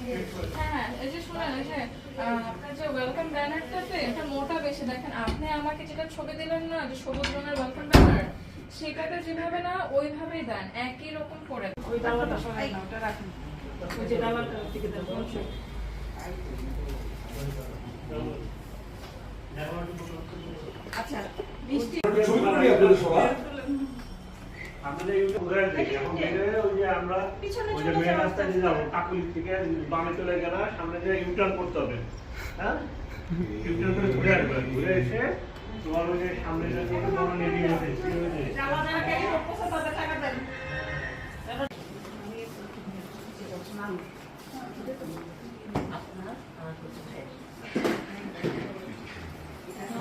হ্যাঁ, এই যে শুনেন, এই যে আপনার যে ওয়েলকাম ব্যানারটাতে এটা মোটা বেশি। দেখেন আপনি আমাকে যেটা ছবি দিলেন না, যে সবুজ রঙের ওয়েলকাম ব্যানার, সেটাতে যেভাবে না ওইভাবেই দেন, একই রকম করে। ওই ডালাটা সরাই না, ওটা রাখেন। ওই যে ডালাটা থেকে দেন, আচ্ছা মিষ্টি আমাদের ইউটিউব ঘুরে দেখি এখন বেরে ওই যে আমরা ওই যে মেন রাস্তায় দিয়ে যাবো কাকুলি থেকে বামে চলে গেলে সামনে দিয়ে ইউটার্ন করতে হবে। হ্যাঁ, ইউটার্ন করে ঘুরে আসবে, ঘুরে এসে তোমার ওই যে সামনে যে কোনো নেডি হয়েছে ডালাটাকে সব টাকা টাকা দেন।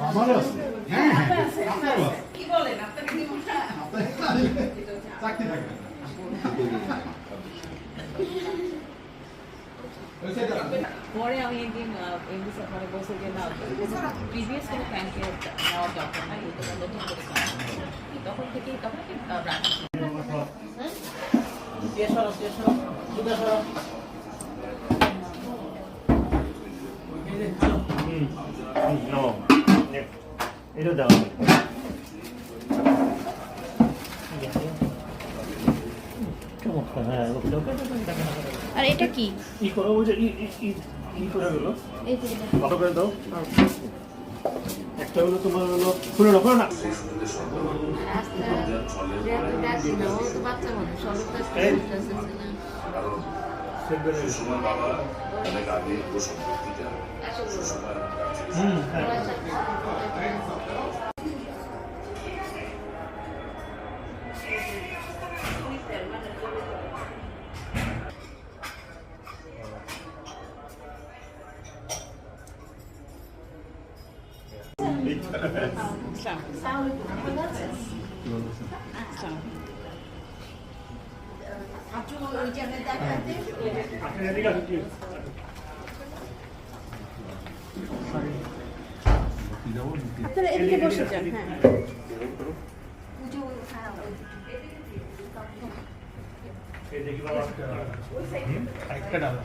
আমার আছে হ্যাঁ আপনার আছে কি বলেন আপনাকে দিব না? চাকরি থাকে পরে আমি একদিন এমডি স্যার মানে বলছে যে না প্রিভিয়াস কোনো ব্যাংকে নেওয়ার দরকার নাই, এটা নতুন করে তখন থেকেই রাখছি। এটা দেওয়া আর এটা কি ই করো ওই যে ই করে গেলো কত করে দাও। একটা হলো তোমার হলো খুলে রাখো না সময় বাবা অনেক আগে ও সম্পত্তিটা সময় আপনারা এদিকে বসে যান। হ্যাঁ একটা ডালা